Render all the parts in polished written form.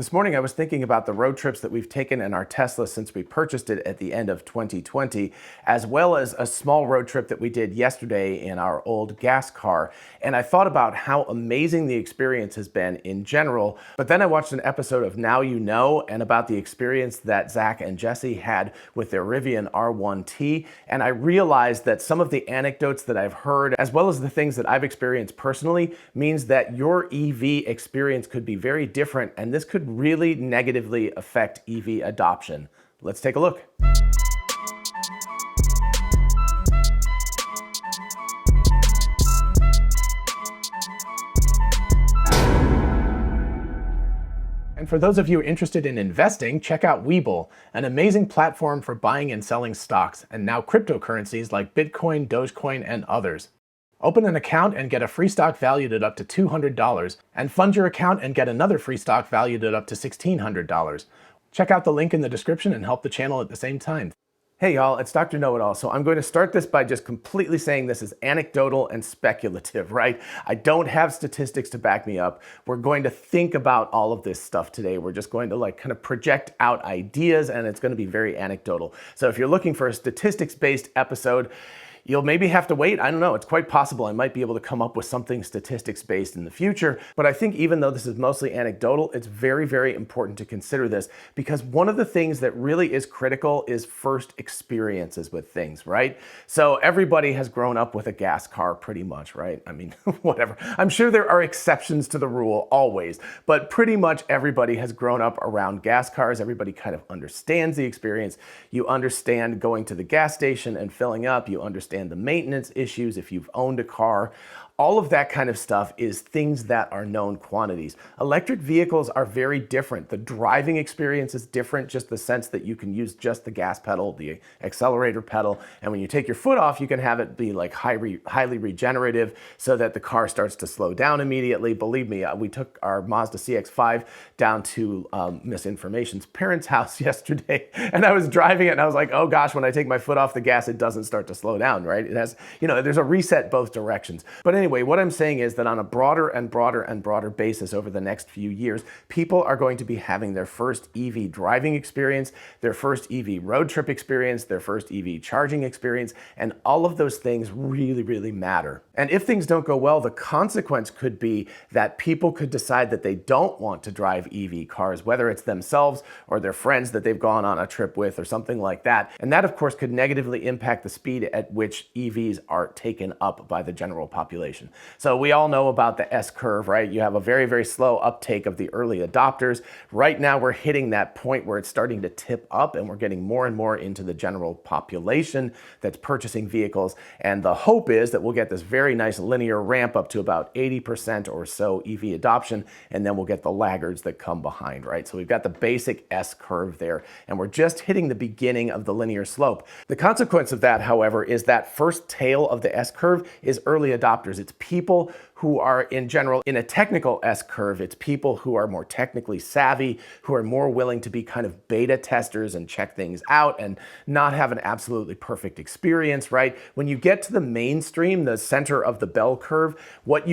This morning I was thinking about the road trips that we've taken in our Tesla since we purchased it at the end of 2020, as well as a small road trip that we did yesterday in our old gas car. And I thought about how amazing the experience has been in general, but then I watched an episode of Now You Know and about the experience that Zach and Jesse had with their Rivian R1T, and I realized that some of the anecdotes that I've heard, as well as the things that I've experienced personally, means that your EV experience could be very different, and this could really negatively affect EV adoption. Let's take a look. And for those of you interested in investing, check out WeBull, an amazing platform for buying and selling stocks, and now cryptocurrencies like Bitcoin, Dogecoin, and others. Open an account and get a free stock valued at up to $200, and fund your account and get another free stock valued at up to $1,600. Check out the link in the description and help the channel at the same time. Hey y'all, it's Dr. Know-It-All. So I'm going to start this by just completely saying this is anecdotal and speculative, right? I don't have statistics to back me up. We're going to think about all of this stuff today. We're just going to kind of project out ideas, and it's going to be very anecdotal. So if you're looking for a statistics-based episode, you'll maybe have to wait. I don't know. It's quite possible I might be able to come up with something statistics-based in the future. But I think even though this is mostly anecdotal, it's very, very important to consider this, because one of the things that really is critical is first experiences with things, right? So everybody has grown up with a gas car pretty much, right? I mean, whatever. I'm sure there are exceptions to the rule always, but pretty much everybody has grown up around gas cars. Everybody kind of understands the experience. You understand going to the gas station and filling up. You understand the maintenance issues if you've owned a car. All of that kind of stuff is things that are known quantities. Electric vehicles are very different. The driving experience is different, just the sense that you can use just the gas pedal, the accelerator pedal, and when you take your foot off, you can have it be like highly regenerative so that the car starts to slow down immediately. Believe me, we took our Mazda CX-5 down to Misinformation's parents' house yesterday, and I was driving it and I was like, oh gosh, when I take my foot off the gas, it doesn't start to slow down, right? It has, there's a reset both directions. But anyway, what I'm saying is that on a broader and broader basis over the next few years, people are going to be having their first EV driving experience, their first EV road trip experience, their first EV charging experience, and all of those things really, really matter. And if things don't go well, the consequence could be that people could decide that they don't want to drive EV cars, whether it's themselves or their friends that they've gone on a trip with or something like that. And that, of course, could negatively impact the speed at which EVs are taken up by the general population. So we all know about the S-curve, right? You have a very, very slow uptake of the early adopters. Right now we're hitting that point where it's starting to tip up and we're getting more and more into the general population that's purchasing vehicles. And the hope is that we'll get this very nice linear ramp up to about 80% or so EV adoption, and then we'll get the laggards that come behind, right? So we've got the basic S-curve there, and we're just hitting the beginning of the linear slope. The consequence of that, however, is that first tail of the S-curve is early adopters. It's people who are in general in a technical S-curve. It's people who are more technically savvy, who are more willing to be kind of beta testers and check things out and not have an absolutely perfect experience, right? When you get to the mainstream, the center of the bell curve, what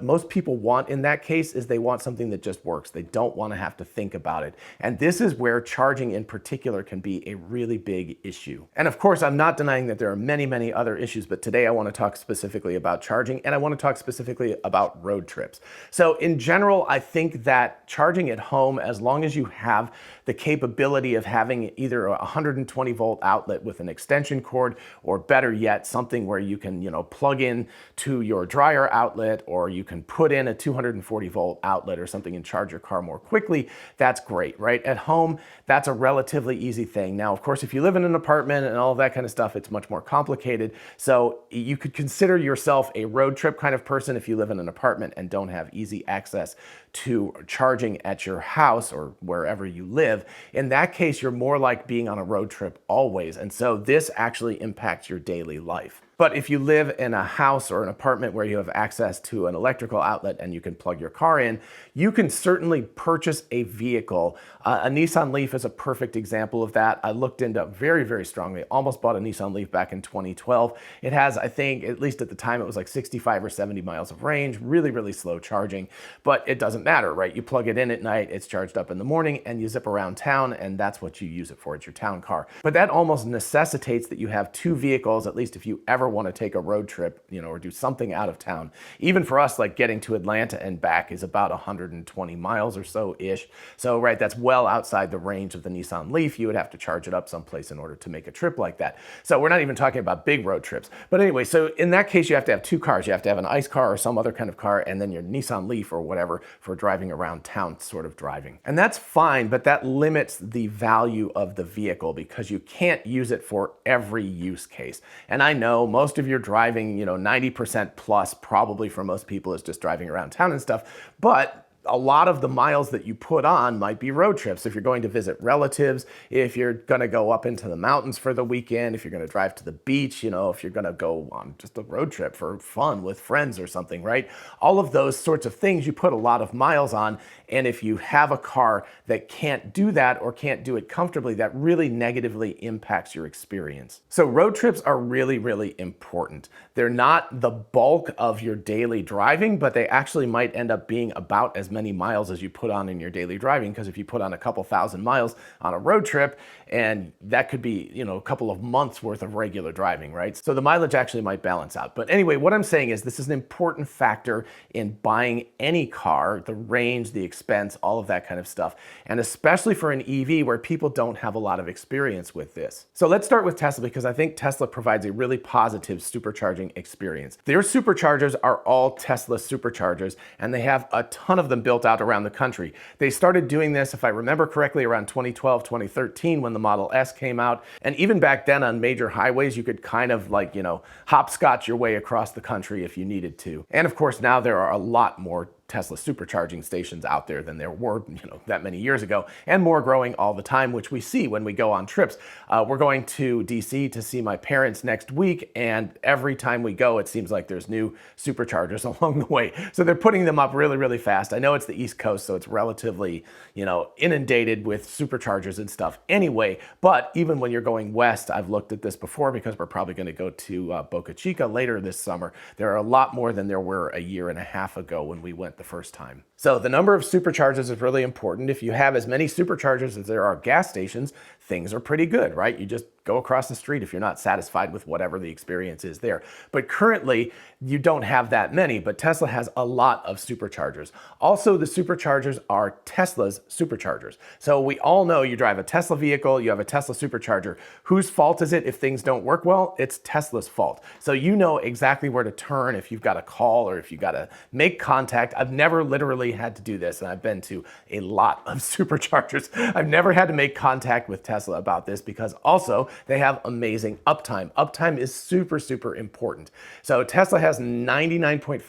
most people want in that case is they want something that just works. They don't want to have to think about it. And this is where charging in particular can be a really big issue. And of course, I'm not denying that there are many, many other issues, but today I want to talk specifically about charging, and I want to talk specifically about road trips. So in general, I think that charging at home, as long as you have the capability of having either a 120 volt outlet with an extension cord, or better yet, something where you can, plug in to your dryer outlet, or you can put in a 240 volt outlet or something and charge your car more quickly, that's great, right? At home, that's a relatively easy thing. Now, of course, if you live in an apartment and all that kind of stuff, it's much more complicated. So you could consider yourself a road trip kind of person if you live in an apartment and don't have easy access to charging at your house or wherever you live. In that case, you're more like being on a road trip always. And so this actually impacts your daily life. But if you live in a house or an apartment where you have access to an electrical outlet and you can plug your car in, you can certainly purchase a vehicle. A Nissan Leaf is a perfect example of that. I looked into very, very strongly, almost bought a Nissan Leaf back in 2012. It has, I think, at least at the time, it was like 65 or 70 miles of range, really, really slow charging, but it doesn't doesn't matter, right? You plug it in at night, it's charged up in the morning, and you zip around town, and that's what you use it for. It's your town car. But that almost necessitates that you have two vehicles, at least if you ever want to take a road trip, you know, or do something out of town. Even for us, like getting to Atlanta and back is about 120 miles or so-ish. So, right, that's well outside the range of the Nissan Leaf. You would have to charge it up someplace in order to make a trip like that. So we're not even talking about big road trips. But anyway, so in that case, you have to have two cars. You have to have an ICE car or some other kind of car, and then your Nissan Leaf or whatever for driving around town sort of driving. And that's fine, but that limits the value of the vehicle because you can't use it for every use case. And I know most of your driving, you know, 90% plus probably for most people is just driving around town and stuff, but a lot of the miles that you put on might be road trips. If you're going to visit relatives, if you're going to go up into the mountains for the weekend, if you're going to drive to the beach, you know, if you're going to go on just a road trip for fun with friends or something, right? All of those sorts of things you put a lot of miles on. And if you have a car that can't do that or can't do it comfortably, that really negatively impacts your experience. So road trips are really, really important. They're not the bulk of your daily driving, but they actually might end up being about as many miles as you put on in your daily driving, because if you put on a couple thousand miles on a road trip, and that could be, you know, a couple of months worth of regular driving, right? So the mileage actually might balance out. But anyway, what I'm saying is this is an important factor in buying any car, the range, the expense, all of that kind of stuff. And especially for an EV where people don't have a lot of experience with this. So let's start with Tesla, because I think Tesla provides a really positive supercharging experience. Their superchargers are all Tesla superchargers, and they have a ton of them built out around the country. They started doing this, if I remember correctly, around 2012, 2013 when the Model S came out. And even back then on major highways, you could kind of like, you know, hopscotch your way across the country if you needed to. And of course, now there are a lot more Tesla supercharging stations out there than there were, you know, that many years ago, and more growing all the time, which we see when we go on trips. We're going to DC to see my parents next week, and every time we go, it seems like there's new superchargers along the way. So they're putting them up really, really fast. I know it's the East Coast, so it's relatively, you know, inundated with superchargers and stuff anyway, but even when you're going west, I've looked at this before because we're probably going to go to Boca Chica later this summer. There are a lot more than there were a year and a half ago when we went the first time. So the number of superchargers is really important. If you have as many superchargers as there are gas stations, things are pretty good, right? You just go across the street if you're not satisfied with whatever the experience is there. But currently, you don't have that many, but Tesla has a lot of superchargers. Also, the superchargers are Tesla's superchargers. So we all know you drive a Tesla vehicle, you have a Tesla supercharger. Whose fault is it if things don't work well? It's Tesla's fault. So you know exactly where to turn if you've got a call or if you've got to make contact. I've never literally had to do this, and I've been to a lot of superchargers. I've never had to make contact with Tesla about this because also they have amazing uptime. Uptime is super, super important. So Tesla has 99.5%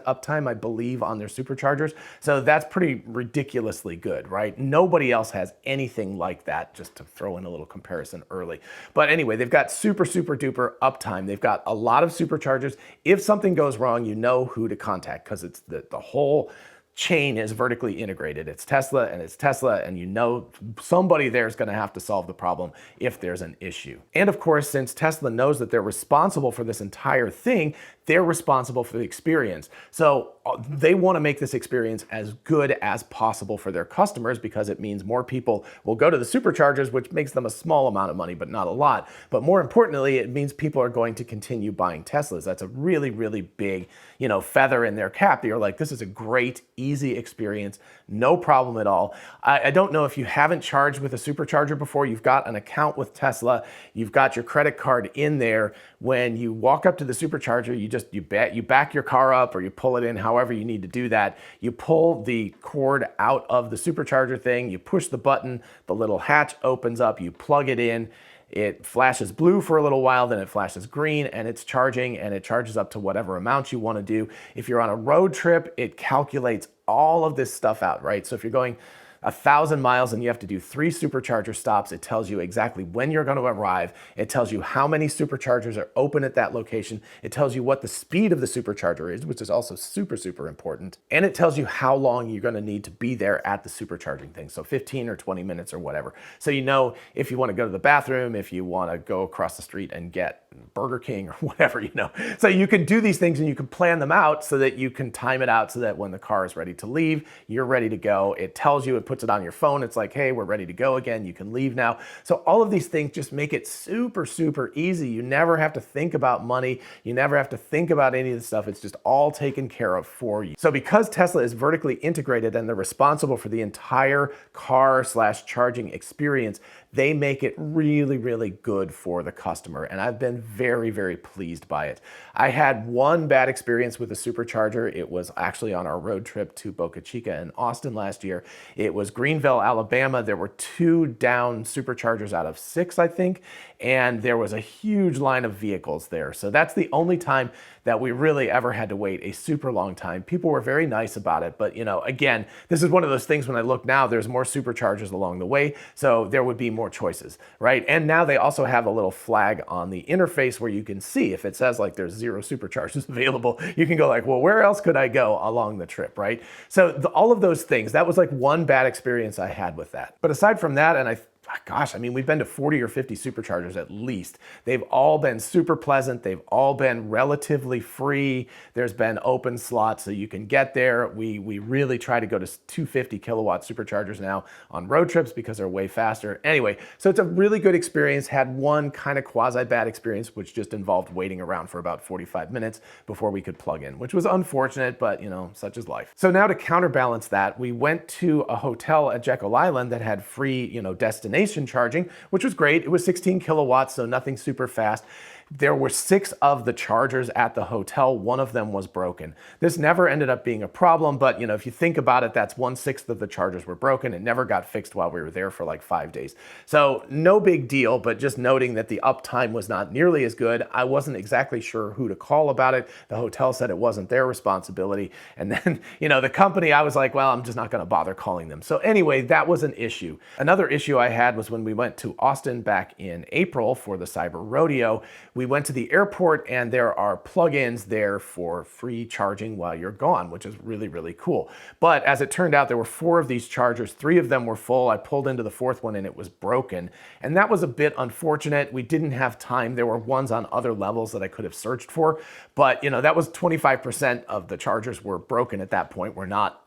uptime, I believe, on their superchargers. So that's pretty ridiculously good, right? Nobody else has anything like that, just to throw in a little comparison early. But anyway, they've got super, super duper uptime. They've got a lot of superchargers. If something goes wrong, you know who to contact because it's the whole chain is vertically integrated. It's Tesla, and you know somebody there is going to have to solve the problem if there's an issue. And of course, since Tesla knows that they're responsible for this entire thing, they're responsible for the experience. So they want to make this experience as good as possible for their customers because it means more people will go to the superchargers, which makes them a small amount of money, but not a lot. But more importantly, it means people are going to continue buying Teslas. That's a really, really big, you know, feather in their cap. You're like, this is a great, easy experience, no problem at all. I don't know if you haven't charged with a supercharger before, you've got an account with Tesla, you've got your credit card in there. When you walk up to the supercharger, you back your car up or you pull it in, however you need to do that. You pull the cord out of the supercharger thing, you push the button, the little hatch opens up, you plug it in. It flashes blue for a little while, then it flashes green, and it's charging, and it charges up to whatever amount you want to do. If you're on a road trip, it calculates all of this stuff out, right? So if you're going 1,000 miles and you have to do 3 supercharger stops. It tells you exactly when you're going to arrive. It tells you how many superchargers are open at that location. It tells you what the speed of the supercharger is, which is also super, super important. And it tells you how long you're going to need to be there at the supercharging thing. So 15 or 20 minutes or whatever. So you know if you want to go to the bathroom, if you want to go across the street and get Burger King or whatever, you know. So you can do these things and you can plan them out so that you can time it out so that when the car is ready to leave, you're ready to go. It tells you, it puts it on your phone. It's like, hey, we're ready to go again. You can leave now. So all of these things just make it super, super easy. You never have to think about money. You never have to think about any of this stuff. It's just all taken care of for you. So because Tesla is vertically integrated and they're responsible for the entire car/charging experience, they make it really, really good for the customer. And I've been very, very pleased by it. I had one bad experience with a supercharger. It was actually on our road trip to Boca Chica and Austin last year. It was Greenville, Alabama. There were 2 down superchargers out of 6, I think. And there was a huge line of vehicles there. So that's the only time that we really ever had to wait a super long time. People were very nice about it. But you know, again, this is one of those things when I look now, there's more superchargers along the way. So there would be more choices, right? And now they also have a little flag on the interface where you can see if it says like there's 0 superchargers available, you can go like, well, where else could I go along the trip, right? So all of those things, that was like one bad experience I had with that. But aside from that, and gosh, I mean, we've been to 40 or 50 superchargers at least. They've all been super pleasant. They've all been relatively free. There's been open slots so you can get there. We really try to go to 250 kilowatt superchargers now on road trips because they're way faster. Anyway, so it's a really good experience. Had one kind of quasi bad experience, which just involved waiting around for about 45 minutes before we could plug in, which was unfortunate, but you know, such is life. So now to counterbalance that, we went to a hotel at Jekyll Island that had free, you know, destination charging, which was great. It was 16 kilowatts, so nothing super fast. There were 6 of the chargers at the hotel. One of them was broken. This never ended up being a problem, but you know, if you think about it, that's 1/6 of the chargers were broken. It never got fixed while we were there for like 5 days. So no big deal, but just noting that the uptime was not nearly as good. I wasn't exactly sure who to call about it. The hotel said it wasn't their responsibility. And then, you know, the company, I was like, well, I'm just not going to bother calling them. So anyway, that was an issue. Another issue I had was when we went to Austin back in April for the Cyber Rodeo. We went to the airport and there are plugins there for free charging while you're gone, which is really, really cool. But as it turned out, there were 4 of these chargers. 3 of them were full. I pulled into the 4th one and it was broken. And that was a bit unfortunate. We didn't have time. There were ones on other levels that I could have searched for. But you know, that was 25% of the chargers were broken at that point. We're not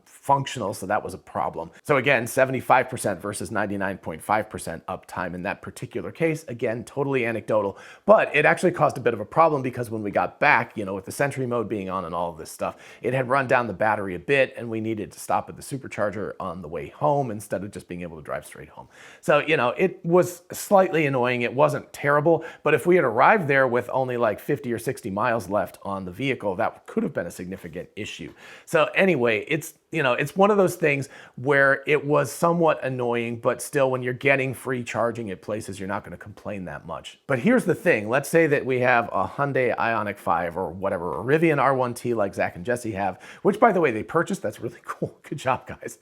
functional, so that was a problem. So again, 75% versus 99.5% uptime in that particular case. Again, totally anecdotal, but it actually caused a bit of a problem because when we got back, you know, with the Sentry mode being on and all of this stuff, it had run down the battery a bit and we needed to stop at the supercharger on the way home instead of just being able to drive straight home. So, you know, it was slightly annoying. It wasn't terrible, but if we had arrived there with only like 50 or 60 miles left on the vehicle, that could have been a significant issue. So anyway, it's, you know, it's one of those things where it was somewhat annoying, but still when you're getting free charging at places, you're not going to complain that much. But here's the thing. Let's say that we have a Hyundai Ioniq 5 or whatever, a Rivian R1T like Zach and Jesse have, which by the way, they purchased. That's really cool. Good job, guys.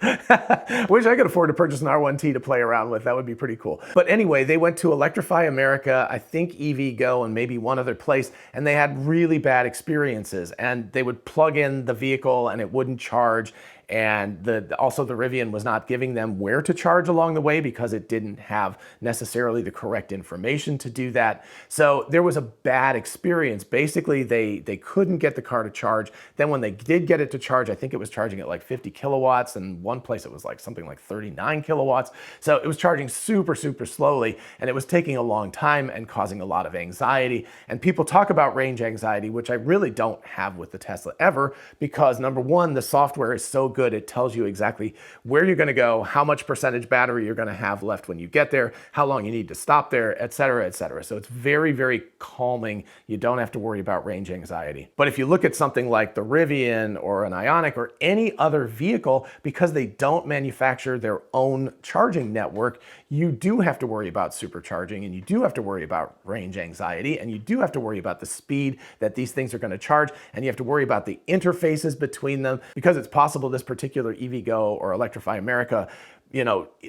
Wish I could afford to purchase an R1T to play around with. That would be pretty cool. But anyway, they went to Electrify America, I think EVgo and maybe one other place, and they had really bad experiences and they would plug in the vehicle and it wouldn't charge. And also the Rivian was not giving them where to charge along the way because it didn't have necessarily the correct information to do that. So there was a bad experience. Basically, they couldn't get the car to charge. Then when they did get it to charge, I think it was charging at like 50 kilowatts. And one place it was like something like 39 kilowatts. So it was charging super, super slowly. And it was taking a long time and causing a lot of anxiety. And people talk about range anxiety, which I really don't have with the Tesla ever, because number one, the software is so good. It tells you exactly where you're going to go, how much percentage battery you're going to have left when you get there, how long you need to stop there, et cetera, et cetera. So it's very, very calming. You don't have to worry about range anxiety. But if you look at something like the Rivian or an Ioniq or any other vehicle, because they don't manufacture their own charging network, you do have to worry about supercharging and you do have to worry about range anxiety and you do have to worry about the speed that these things are going to charge and you have to worry about the interfaces between them because it's possible this particular EVgo or Electrify America,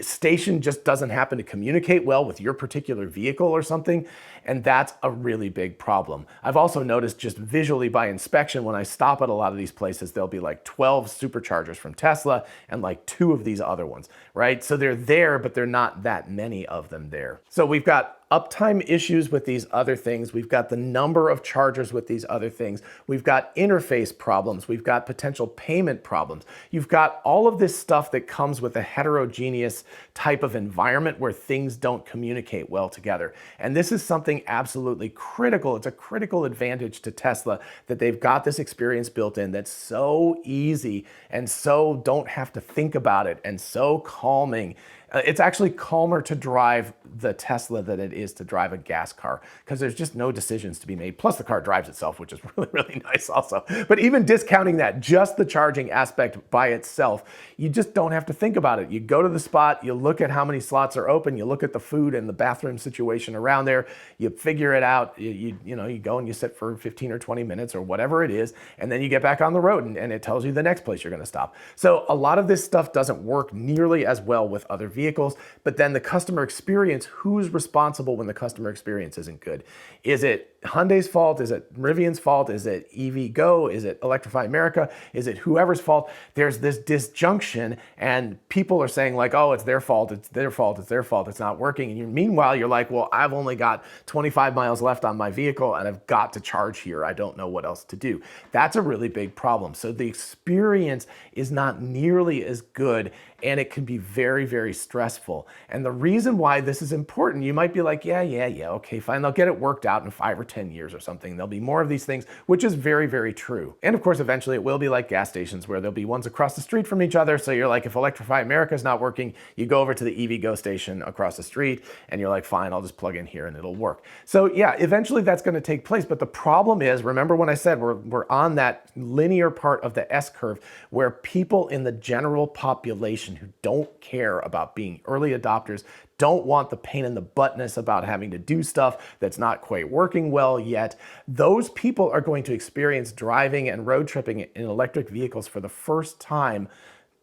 station just doesn't happen to communicate well with your particular vehicle or something, and that's a really big problem. I've also noticed just visually by inspection, when I stop at a lot of these places, there'll be like 12 superchargers from Tesla and like 2 of these other ones, right? So they're there, but they're not that many of them there. So we've got uptime issues with these other things. We've got the number of chargers with these other things. We've got interface problems. We've got potential payment problems. You've got all of this stuff that comes with a heterogeneous type of environment where things don't communicate well together. And this is something absolutely critical. It's a critical advantage to Tesla that they've got this experience built in that's so easy and so don't have to think about it and so calming. It's actually calmer to drive the Tesla than it is to drive a gas car because there's just no decisions to be made. Plus the car drives itself, which is really, really nice also. But even discounting that, just the charging aspect by itself, you just don't have to think about it. You go to the spot, you look at how many slots are open, you look at the food and the bathroom situation around there, you figure it out, you go and you sit for 15 or 20 minutes or whatever it is, and then you get back on the road and it tells you the next place you're gonna stop. So a lot of this stuff doesn't work nearly as well with other vehicles, but then the customer experience, who's responsible when the customer experience isn't good? Is it Hyundai's fault? Is it Rivian's fault? Is it EVgo? Is it Electrify America? Is it whoever's fault? There's this disjunction and people are saying like, oh, it's their fault, it's their fault, it's their fault, it's not working. And meanwhile, you're like, well, I've only got 25 miles left on my vehicle and I've got to charge here. I don't know what else to do. That's a really big problem. So the experience is not nearly as good and it can be very, very stressful. And the reason why this is important, you might be like, yeah, okay, fine. They'll get it worked out in 5 or 10 years or something. There'll be more of these things, which is very, very true. And of course, eventually it will be like gas stations where there'll be ones across the street from each other. So you're like, if Electrify America is not working, you go over to the EVgo station across the street and you're like, fine, I'll just plug in here and it'll work. So yeah, eventually that's going to take place. But the problem is, remember when I said we're on that linear part of the S curve where people in the general population who don't care about being early adopters, don't want the pain in the buttness about having to do stuff that's not quite working well yet, those people are going to experience driving and road tripping in electric vehicles for the first time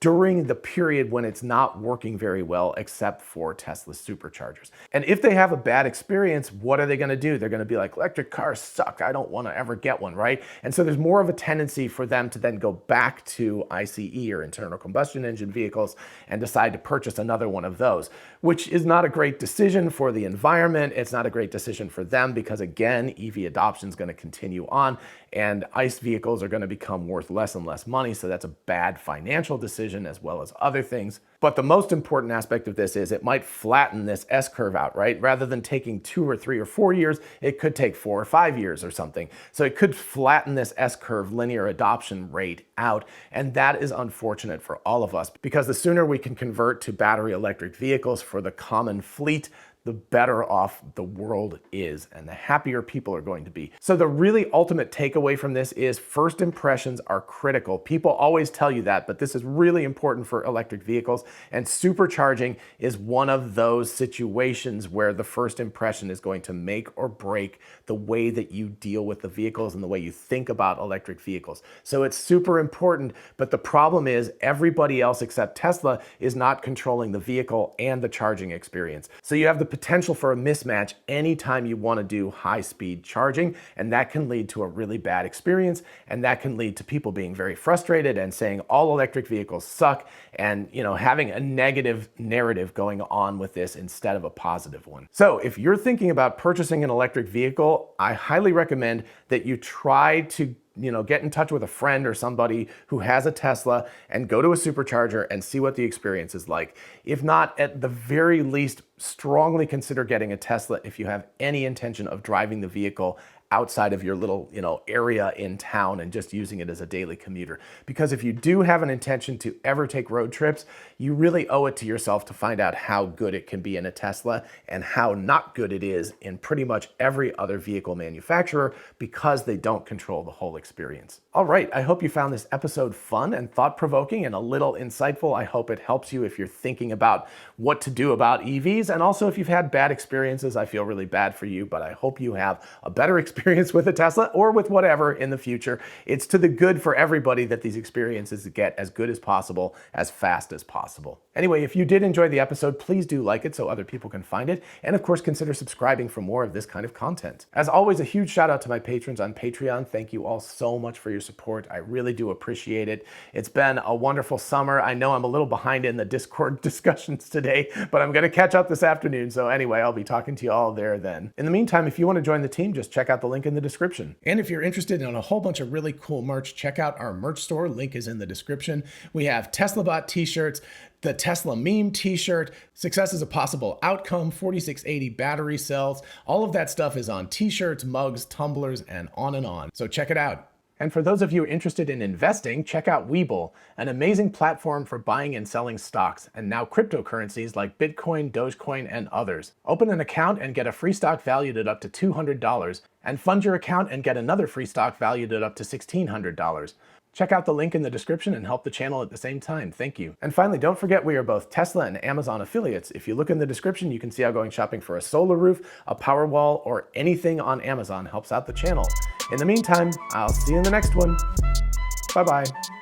during the period when it's not working very well, except for Tesla superchargers. And if they have a bad experience, what are they gonna do? They're gonna be like, electric cars suck, I don't wanna ever get one, right? And so there's more of a tendency for them to then go back to ICE or internal combustion engine vehicles and decide to purchase another one of those, which is not a great decision for the environment. It's not a great decision for them because again, EV adoption is gonna continue on and ICE vehicles are gonna become worth less and less money. So that's a bad financial decision as well as other things. But the most important aspect of this is it might flatten this S curve out, right? Rather than taking 2 or 3 or 4 years, it could take 4 or 5 years or something. So it could flatten this S curve linear adoption rate out. And that is unfortunate for all of us because the sooner we can convert to battery electric vehicles for the common fleet, the better off the world is and the happier people are going to be. So the really ultimate takeaway from this is first impressions are critical. People always tell you that, but this is really important for electric vehicles, and supercharging is one of those situations where the first impression is going to make or break the way that you deal with the vehicles and the way you think about electric vehicles. So it's super important, but the problem is everybody else except Tesla is not controlling the vehicle and the charging experience. So you have the potential for a mismatch anytime you want to do high-speed charging, and that can lead to a really bad experience, and that can lead to people being very frustrated and saying all electric vehicles suck, and having a negative narrative going on with this instead of a positive one. So if you're thinking about purchasing an electric vehicle, I highly recommend that you try to get in touch with a friend or somebody who has a Tesla and go to a supercharger and see what the experience is like. If not, at the very least, strongly consider getting a Tesla if you have any intention of driving the vehicle outside of your little, area in town and just using it as a daily commuter. Because if you do have an intention to ever take road trips, you really owe it to yourself to find out how good it can be in a Tesla and how not good it is in pretty much every other vehicle manufacturer because they don't control the whole experience. All right, I hope you found this episode fun and thought-provoking and a little insightful. I hope it helps you if you're thinking about what to do about EVs. And also if you've had bad experiences, I feel really bad for you, but I hope you have a better experience experience with a Tesla or with whatever in the future. It's to the good for everybody that these experiences get as good as possible, as fast as possible. Anyway, if you did enjoy the episode, please do like it so other people can find it. And of course, consider subscribing for more of this kind of content. As always, a huge shout out to my patrons on Patreon. Thank you all so much for your support. I really do appreciate it. It's been a wonderful summer. I know I'm a little behind in the Discord discussions today, but I'm going to catch up this afternoon. So anyway, I'll be talking to you all there then. In the meantime, if you want to join the team, just check out the link in the description. And if you're interested in a whole bunch of really cool merch, check out our merch store. Link is in the description. We have TeslaBot t-shirts, the Tesla meme t-shirt, success is a possible outcome, 4680 battery cells. All of that stuff is on t-shirts, mugs, tumblers, and on and on. So check it out. And for those of you interested in investing, check out WeBull, an amazing platform for buying and selling stocks, and now cryptocurrencies like Bitcoin, Dogecoin, and others. Open an account and get a free stock valued at up to $200, and fund your account and get another free stock valued at up to $1,600. Check out the link in the description and help the channel at the same time. Thank you. And finally, don't forget we are both Tesla and Amazon affiliates. If you look in the description, you can see how going shopping for a solar roof, a Powerwall, or anything on Amazon helps out the channel. In the meantime, I'll see you in the next one. Bye-bye.